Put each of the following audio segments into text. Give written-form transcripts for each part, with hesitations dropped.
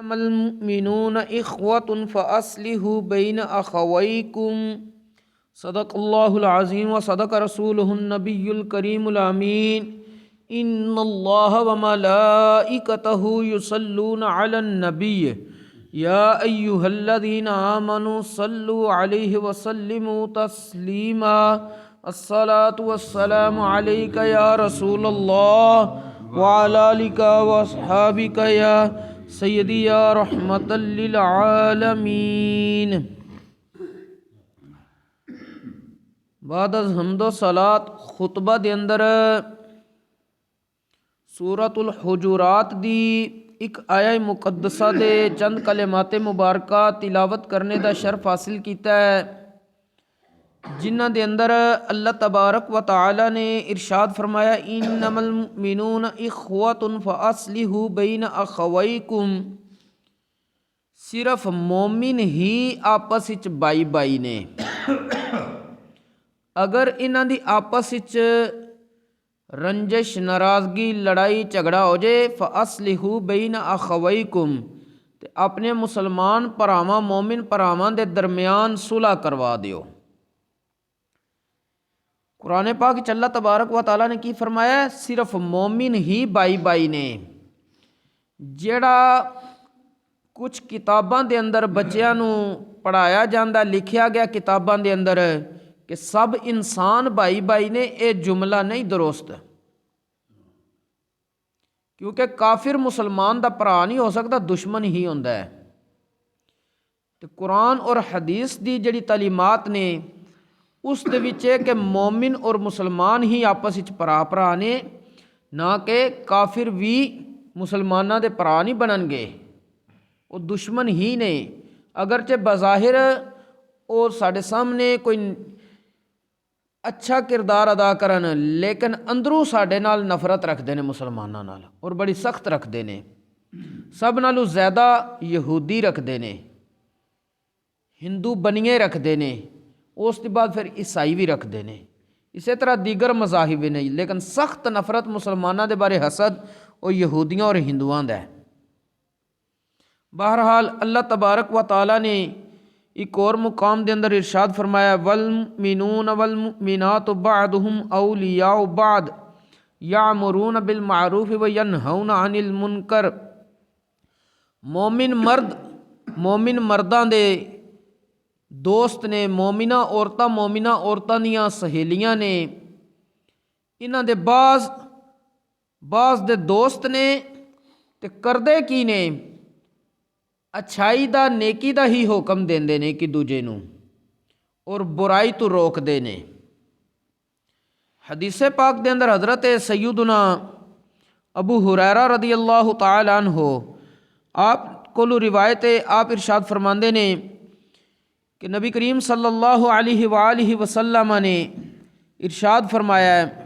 انما المؤمنون اخوة فاصلحوا بین اخویکم صدق اللہ العظیم و صدق رسولہ النبی الکریم الامین ان اللہ وملائکتہ یصلون علی النبی یا ایہا الذین آمنوا صلوا علیہ وسلموا تسلیما الصلاة والسلام علیک یا رسول اللہ وعلی آلک واصحابک یا سیدی یا رحمت للعالمین۔ بعد از حمد و صلات خطبہ دے اندر سورۃ الحجرات دی ایک آیہ مقدسہ دے چند کلمات مبارکہ تلاوت کرنے دا شرف حاصل کیتا ہے، جنہ دے اندر اللہ تبارک و تعالی نے ارشاد فرمایا انما المؤمنون اخوۃ فاصلحوا بین اخویکم، صرف مومن ہی آپس وچ بائی بائی نے، اگر انہاں دی آپس وچ رنجش ناراضگی لڑائی جھگڑا ہو جائے فاصلحوا بین اخویکم تے اپنے مسلمان پراواں مومن پراواں دے درمیان صلح کروا دیو۔ قرآن پاک وچ اللہ تبارک و تعالیٰ نے کی فرمایا ہے؟ صرف مومن ہی بائی بائی نے۔ جیڑا کچھ کتاباں دے اندر بچیاں نو پڑھایا جاندہ لکھیا گیا کتاباں دے اندر کہ سب انسان بائی بائی نے، اے جملہ نہیں درست، کیونکہ کافر مسلمان دا بھرا نہیں ہو سکتا، دشمن ہی ہوندا ہے۔ تو قرآن اور حدیث دی جڑی تعلیمات نے اس دے وچ ہے کہ مومن اور مسلمان ہی آپس وچ بھرا نے، نہ کہ کافر بھی مسلماناں دے بھرا نہیں بنن گے، وہ دشمن ہی نے۔ اگرچہ بظاہر اور ساڈے سامنے کوئی اچھا کردار ادا کرن، لیکن اندروں ساڈے نال نفرت رکھدے نے مسلماناں نال، اور بڑی سخت رکھدے نے، سب نالوں زیادہ یہودی رکھدے نے، ہندو بنیے رکھدے نے، اس کے بعد پھر عیسائی بھی رکھدے نے، اسی طرح دیگر مذاہب بھی نہیں، لیکن سخت نفرت مسلماناں دے بارے حسد اور یہودیاں اور ہندوؤں دا ہے۔ بہرحال اللہ تبارک و تعالیٰ نے ایک اور مقام دے اندر ارشاد فرمایا والمؤمنون والمؤمنات بعضهم اولیاء بعض یامرون بالمعروف وینہون عن المنکر، مومن مرد مومن مرداں دے دوست نے، مومنہ عورتاں دیاں سہیلیاں نے، انہاں دے بعض دے دوست نے، تے کردے کی نے اچھائی دا نیکی دا ہی حکم دیندے نے کہ دوجے نو، اور برائی تو روک دے نے۔ حدیث پاک دے اندر حضرت سیدنا ابو ہریرہ رضی اللہ تعالی عنہ آپ کو روایت ہے، آپ ارشاد فرماندے نے کہ نبی کریم صلی اللہ علیہ وآلہ وسلم نے ارشاد فرمایا ہے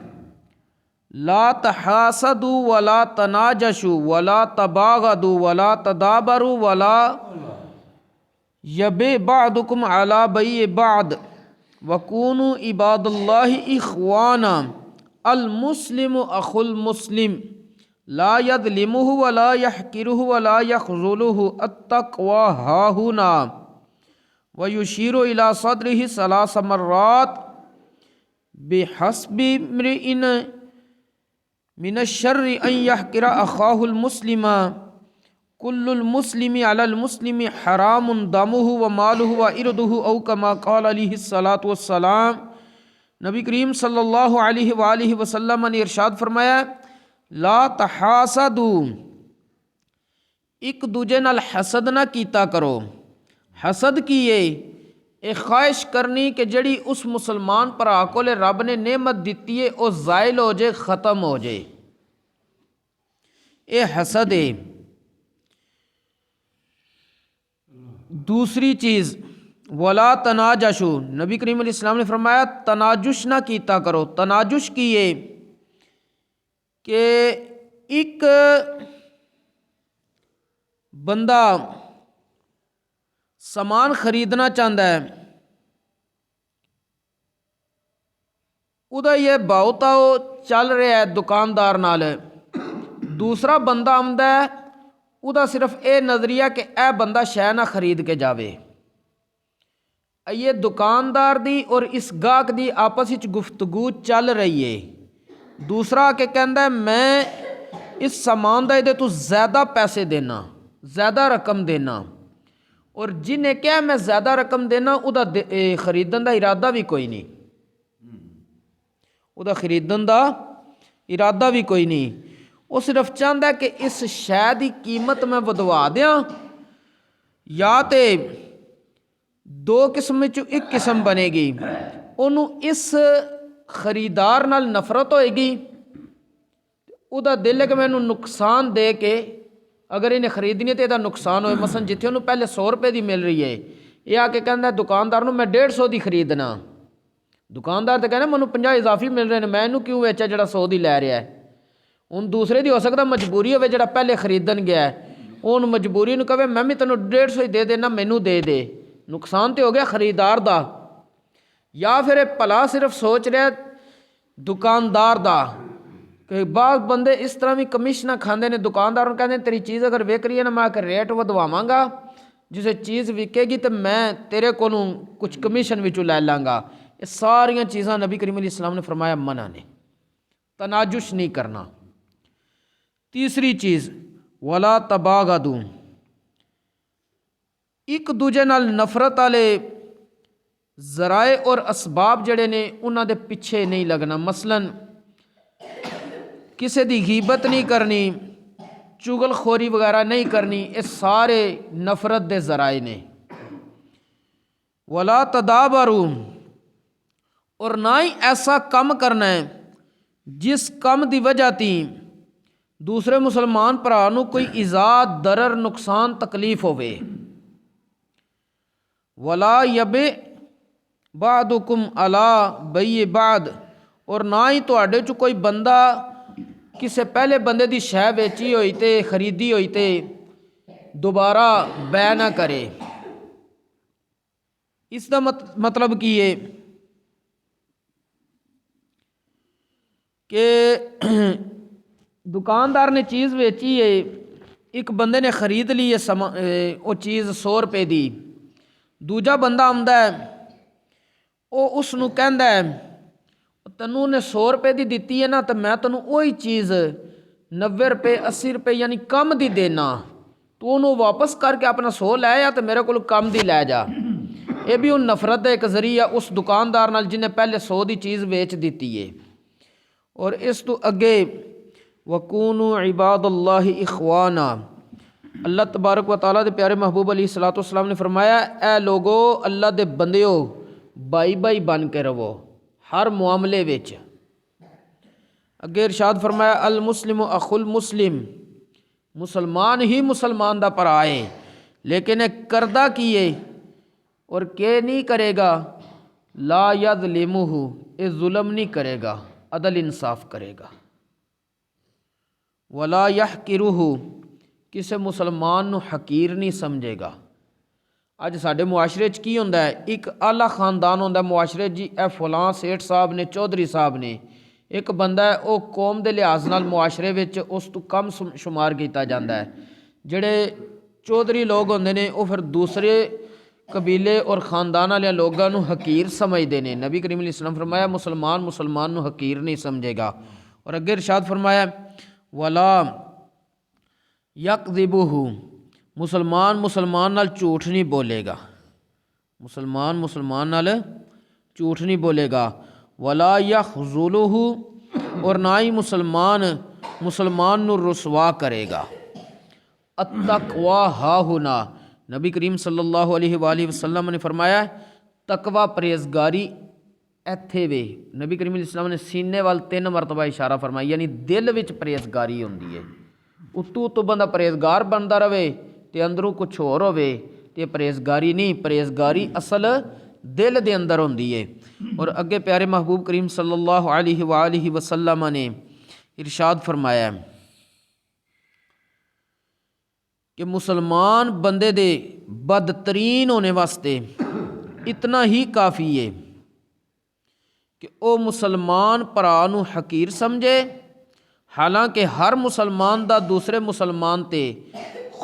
لا تحاسدوا ولا تناجشوا ولا تباغضوا ولا تدابروا ولا یبع بعضکم علی بیع بعض وکونوا عباد اللہ اخوانا، المسلم اخو المسلم لا یظلمہ ولا یحقرہ ولا یخذلہ التقوی ہاہنا، ویشیر الی صدرہ ثلاث مرات بحسب امرئ من الشر ان یحقر اخاہ المسلم کل المسلم علی المسلم حرام دمہ ومالہ وعرضہ او کما قال علیہ الصلاۃ والسلام۔ نبی کریم صلی اللہ علیہ وآلہ وسلم نے ارشاد فرمایا لا تحاسدوا، ایک دوجے نال حسد نہ کیتا کرو۔ حسد کیے اے خواہش کرنی کہ جڑی اس مسلمان بھرا کول رب نے نعمت دیتی ہے وہ زائل ہو جائے، ختم ہو جائے، اے حسد ہے۔ دوسری چیز ولا تناجشو، نبی کریم علیہ السلام نے فرمایا تناجش نہ کیتا کرو۔ تناجش کیے کہ ایک بندہ سامان خریدنا چاہتا ہے، ادا یہ بہتاؤ چل رہا ہے دکاندار نال، دوسرا بندہ آمدا ہے ਉਹਦਾ ਸਿਰਫ ਇਹ ਨਜ਼ਰੀਆ ਕਿ ਇਹ ਬੰਦਾ ਸ਼ੈ ਨਾ ਖਰੀਦ ਕੇ ਜਾਵੇ। ਇਹ ਦੁਕਾਨਦਾਰ ਦੀ ਔਰ ਇਸ ਗਾਹਕ ਦੀ ਆਪਸ ਵਿੱਚ ਗੁਫ਼ਤਗੂ ਚੱਲ ਰਹੀ ਹੈ। ਦੂਸਰਾ ਕਿ ਕਹਿੰਦਾ ਮੈਂ ਇਸ ਸਮਾਨ ਦਾ ਇਹਦੇ ਤੋਂ ਜ਼ਿਆਦਾ ਪੈਸੇ ਦੇਣਾ, ਜ਼ਿਆਦਾ ਰਕਮ ਦੇਣਾ, ਔਰ ਜਿਹਨੇ ਕਿਹਾ ਮੈਂ ਜ਼ਿਆਦਾ ਰਕਮ ਦੇਣਾ ਉਹਦਾ ਖਰੀਦਣ ਦਾ ਇਰਾਦਾ ਵੀ ਕੋਈ ਨਹੀਂ, ਉਹਦਾ ਖਰੀਦਣ ਦਾ ਇਰਾਦਾ ਵੀ ਕੋਈ ਨਹੀਂ। ਉਹ ਸਿਰਫ ਚਾਹੁੰਦਾ ਕਿ ਇਸ ਸ਼ੈ ਦੀ ਕੀਮਤ ਮੈਂ ਵਧਵਾ ਦਿਆਂ, ਜਾਂ ਤੇ ਦੋ ਕਿਸਮ ਵਿੱਚੋਂ ਇੱਕ ਕਿਸਮ ਬਣੇਗੀ। ਉਹਨੂੰ ਇਸ ਖਰੀਦਾਰ ਨਾਲ ਨਫ਼ਰਤ ਹੋਏਗੀ, ਉਹਦਾ ਦਿਲ ਹੈ ਕਿ ਮੈਨੂੰ ਨੁਕਸਾਨ ਦੇ ਕੇ ਅਗਰ ਇਹਨੇ ਖਰੀਦਣੀ ਤੇ ਇਹਦਾ ਨੁਕਸਾਨ ਹੋਏ। ਮਸਲਨ ਜਿੱਥੇ ਉਹਨੂੰ ਪਹਿਲੇ 100 ਰੁਪਏ ਦੀ ਮਿਲ ਰਹੀ ਹੈ, ਇਹ ਆ ਕੇ ਕਹਿੰਦਾ ਦੁਕਾਨਦਾਰ ਨੂੰ ਮੈਂ 150 ਦੀ ਖਰੀਦਣਾ। ਦੁਕਾਨਦਾਰ ਤਾਂ ਕਹਿੰਦਾ ਮੈਨੂੰ 50 ਇਜ਼ਾਫੀ ਮਿਲ ਰਹੇ ਨੇ, ਮੈਂ ਇਹਨੂੰ ਕਿਉਂ ਵੇਚਾਂ ਜਿਹੜਾ 100 ਦੀ ਲੈ ਰਿਹਾ ਹੈ। ਹੁਣ ਦੂਸਰੇ ਦੀ ਹੋ ਸਕਦਾ ਮਜਬੂਰੀ ਹੋਵੇ, ਜਿਹੜਾ ਪਹਿਲੇ ਖਰੀਦਣ ਗਿਆ ਉਹਨੂੰ ਮਜਬੂਰੀ ਨੂੰ ਕਹੇ ਮੈਂ ਵੀ ਤੈਨੂੰ 150 ਹੀ ਦੇ ਦੇਣਾ, ਮੈਨੂੰ ਦੇ ਦੇ, ਨੁਕਸਾਨ ਤਾਂ ਹੋ ਗਿਆ ਖਰੀਦਾਰ ਦਾ। ਜਾਂ ਫਿਰ ਇਹ ਭਲਾ ਸਿਰਫ ਸੋਚ ਰਿਹਾ ਦੁਕਾਨਦਾਰ ਦਾ ਕਿ ਬਾਅਦ ਬੰਦੇ ਇਸ ਤਰ੍ਹਾਂ ਵੀ ਕਮਿਸ਼ਨਾਂ ਖਾਂਦੇ ਨੇ। ਦੁਕਾਨਦਾਰ ਨੂੰ ਕਹਿੰਦੇ ਤੇਰੀ ਚੀਜ਼ ਅਗਰ ਵਿਕ ਰਹੀ ਹੈ ਨਾ, ਮੈਂ ਆ ਕੇ ਰੇਟ ਵਧਵਾਵਾਂਗਾ, ਜਿਸੇ ਚੀਜ਼ ਵਿਕੇਗੀ ਤਾਂ ਮੈਂ ਤੇਰੇ ਕੋਲੋਂ ਕੁਛ ਕਮਿਸ਼ਨ ਵਿੱਚੋਂ ਲੈ ਲਾਂਗਾ। ਇਹ ਸਾਰੀਆਂ ਚੀਜ਼ਾਂ ਨਬੀ کریم علیہ السلام نے فرمایا منع نے، تناجش نہیں کرنا۔ تیسری چیز ولا تباغضوا، ایک دوجے نال نفرت والے ذرائع اور اسباب جڑے نے انہاں دے پیچھے نہیں لگنا۔ مثلاً کسی دی غیبت نہیں کرنی، چغل خوری وغیرہ نہیں کرنی، یہ سارے نفرت دے ذرائع نے۔ ولا تدابروا، اور نہ ہی ایسا کم کرنا ہے جس کم دی وجہ تھی دوسرے مسلمان بھرا نوں کوئی ایذا، ضرر، نقصان، تکلیف ہوئے۔ ولا یبع بعضکم علی بیع بعض، اور نہ ہی تواڈے چ کوئی بندہ کسے پہلے بندے دی شے ویچی ہوئی تے خریدی ہوئی تے دوبارہ بیع نہ کرے۔ اس دا مطلب کی ہے کہ دکاندار نے چیز ویچی ہے، ایک بندے نے خرید لی ہے وہ چیز 100 روپے دی، دوجا بندہ آمدا ہے وہ اس نو کہندا ہے تینوں نے 100 روپے دی دیتی ہے نا، تو میں تینوں وہی چیز 90 روپے 80 روپے یعنی کم دی دینا، تو انہوں واپس کر کے اپنا 100 لے یا تو میرے کو کم دی لے جا۔ یہ بھی ان نفرت کا ایک ذریعہ اس دکاندار نال جنہیں پہلے 100 دی چیز بیچ دیتی ہے۔ اور اس تو اگے وَكُونُوا عِبَادَ اللَّهِ إِخْوَانًا، اللہ تبارک و تعالیٰ دے پیارے محبوب علیہ الصلوۃ والسلام نے فرمایا اے لوگو اللہ دے بندیو بائی بائی بن کے رہو ہر معاملے وچ۔ اگے ارشاد فرمایا المسلم اخو المسلم، مسلمان ہی مسلمان دا بھرا ہے، لیکن کردہ کیے اور کہ نہیں کرے گا لا یظلمہ، یہ ظلم نہیں کرے گا، عدل انصاف کرے گا۔ ولا یحقرہ، کسے مسلمان نو حقیر نہیں سمجھے گا۔ اج ساڈے معاشرے چ کی ہوندا ہے، ایک اعلیٰ خاندان ہوندا ہے معاشرے، جی اے فلاں سیٹھ صاحب نے، چودھری صاحب نے، ایک بندہ ہے وہ قوم دے لحاظ نال معاشرے وچ اس تو کم شمار کیتا جاندا ہے۔ جڑے چودھری لوگ ہوندے نے وہ پھر دوسرے قبیلے اور خاندان والے لوگاں نو حقیر سمجھدے نے۔ نبی کریم علیہ السلام فرمایا مسلمان مسلمان نو حقیر نہیں سمجھے گا۔ اور اگے ارشاد فرمایا ولا یکذبہ، مسلمان مسلمان نال جھوٹ نہیں بولے گا، مسلمان مسلمان نال جھوٹ نہیں بولے گا۔ ولا یخذلہ، اور نہ ہی مسلمان مسلمان نو رسوا کرے گا۔ التقویٰ ہاہنا، نبی کریم صلی اللہ علیہ وآلہ وسلم نے فرمایا تقویٰ پرہیزگاری ایتھے وے۔ نبی کریم علیہ السلام نے سینے وال 3 مرتبہ اشارہ فرمایا، یعنی دل وچ پرہیزگاری ہوندی ہے۔ اتو بندہ پرہیزگار بنتا رہے تے اندروں کچھ اور ہوے تے پرہیزگاری نہیں، پرہیزگاری اصل دل دے اندر ہوندی ہے۔ اور اگے پیارے محبوب کریم صلی اللہ علیہ وآلہ وسلم نے ارشاد فرمایا کہ مسلمان بندے دے بدترین ہونے واسطے اتنا ہی کافی ہے کہ او مسلمان بھرا نو حقیر سمجھے، حالانکہ ہر مسلمان دا دوسرے مسلمان تے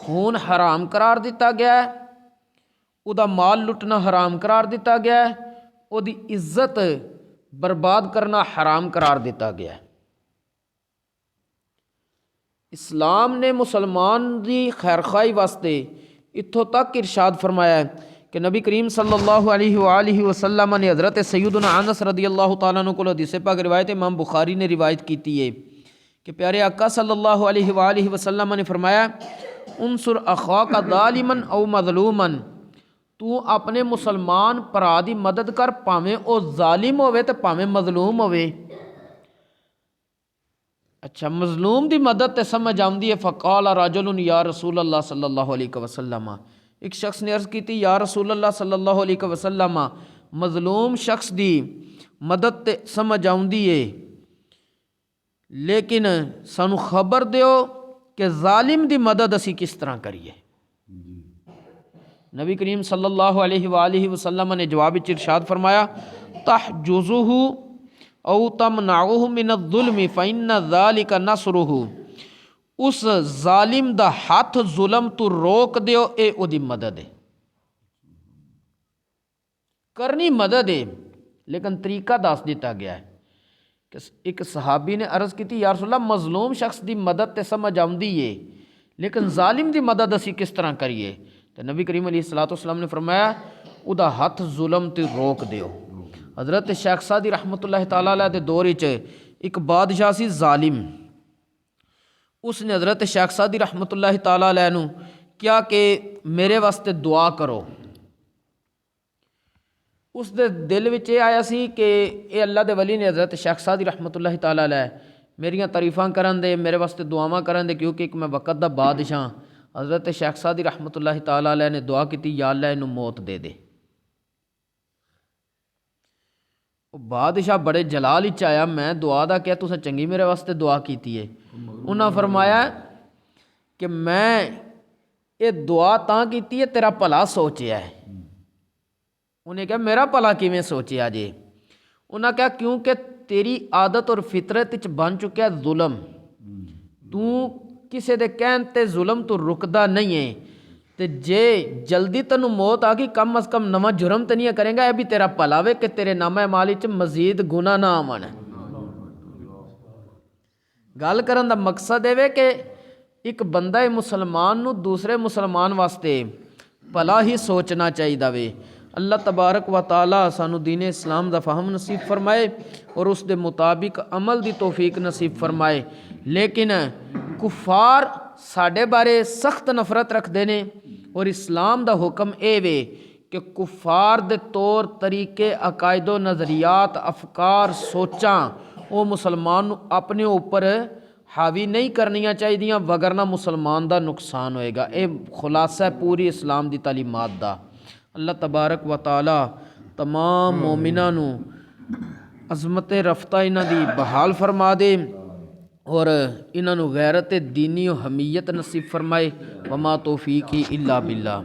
ਖੂਨ ਹਰਾਮ ਕਰਾਰ ਦਿੱਤਾ ਗਿਆ ਹੈ, ਉਹਦਾ ਮਾਲ ਲੁੱਟਣਾ ਹਰਾਮ ਕਰਾਰ ਦਿੱਤਾ ਗਿਆ ਹੈ, ਉਹਦੀ ਇੱਜ਼ਤ ਬਰਬਾਦ ਕਰਨਾ ਹਰਾਮ ਕਰਾਰ ਦਿੱਤਾ ਗਿਆ ਹੈ। ਇਸਲਾਮ ਨੇ ਮੁਸਲਮਾਨ ਦੀ ਖੈਰਖਾਈ ਵਾਸਤੇ ਇੱਥੋਂ ਤੱਕ ਇਰਸ਼ਾਦ ਫਰਮਾਇਆ ਹੈ کہ نبی کریم صلی اللہ علیہ وآلہ وسلم نے حضرت سیدنا انس رضی اللہ تعالیٰ عنہ کو حدیث پاک روایت امام بخاری نے روایت کیتی ہے کہ پیارے آقا صلی اللہ علیہ وآلہ وسلم نے فرمایا انصر اخاک ظالما او مظلوما، تو اپنے مسلمان بھرا دی مدد کر پاویں او ظالم ہوئے تے پاویں مظلوم ہوئے۔ اچھا مظلوم دی مدد تے سمجھ آؤندی ہے۔ فقال رجل یا رسول اللہ صلی اللہ علیہ وسلم، ایک شخص نے عرض کی تھی یا رسول اللہ صلی اللہ علیہ وسلم مظلوم شخص دی مدد تے سمجھ آؤندی ہے، لیکن سانو خبر دیو کہ ظالم دی مدد اسی کس طرح کریے۔ نبی کریم صلی اللہ علیہ وآلہ وسلم نے جواب ارشاد فرمایا تحجزہ او تمنعہ من الظلم فإن ذلک نصرہ، اس ظالم دا ہاتھ ظلم تو روک دیو، اے او دی مدد ہے، کرنی مدد ہے، لیکن طریقہ دس دیتا گیا ہے۔ کہ ایک صحابی نے عرض کی تھی یا رسول اللہ مظلوم شخص دی مدد تے سمجھ آؤندی ہے، لیکن ظالم دی مدد اسی کس طرح کریے؟ تو نبی کریم علیہ السلام نے فرمایا او دا ہاتھ ظلم تے روک دیو۔ حضرت شیخ سعدی رحمۃ اللہ تعالیٰ علیہ دے دور وچ ایک بادشاہ سی ظالم، اس نے حضرت شیخ سعدی رحمۃ اللہ تعالیٰ علیہ نو کیا کہ میرے واسطے دعا کرو۔ اس دے دل وچ یہ آیا سی کہ اے اللہ دے ولی نے حضرت شیخ سعدی رحمۃ اللہ تعالیٰ علیہ میریاں تعریفاں کرن دے، میرے واسطے دعاواں کرن دے، کیونکہ ایک میں وقت دا بادشاہ۔ حضرت شیخ سعدی رحمۃ اللہ تعالیٰ علیہ نے دعا کی یا اللہ انہوں موت دے دے۔ بادشاہ بڑے جلال ہی آیا، میں دعا دا کیا تساں چنگی میرے واسطے دعا کیتی ہے؟ انہاں فرمایا کہ میں یہ دعا تاں کیتی ہے تیرا بھلا سوچیا ہے۔ انہیں کہا میرا بھلا کیویں سوچیا جے؟ انہاں کہا کیونکہ تیری عادت اور فطرت وچ بن چکیا ظلم، تو کسے دے کہن تے ظلم تو رکدا نہیں ہے، تے جے جلدی تینوں موت آ گئی کم از کم نواں جرم تے نہیں کریں گا، یہ بھی تیرا بھلا وے کہ تیرے نامہ اعمال وچ مزید گناہ نہ آون۔ گل کرن دا مقصد اے کہ ایک بندہ مسلمان نو دوسرے مسلمان واسطے بھلا ہی سوچنا چاہیے وے۔ اللہ تبارک و تعالی سانو دین اسلام دا فہم نصیب فرمائے اور اس دے مطابق عمل دی توفیق نصیب فرمائے۔ لیکن کفار ساڈے بارے سخت نفرت رکھدے نے، اور اسلام دا حکم اے وے کہ کفار دے طور طریقے، عقائد و نظریات، افکار، سوچاں وہ مسلمان نو اپنے اوپر حاوی نہیں کرنیاں چاہیے، وگرنہ مسلمان دا نقصان ہوئے گا۔ اے خلاصہ پوری اسلام دی تعلیمات دا۔ اللہ تبارک و تعالی تمام مومناں نو عظمت رفتہ انہاں دی بحال فرما دے اور انہاں نو غیرت دینی و حمیت نصیب فرمائے۔ وما توفیقی الا باللہ۔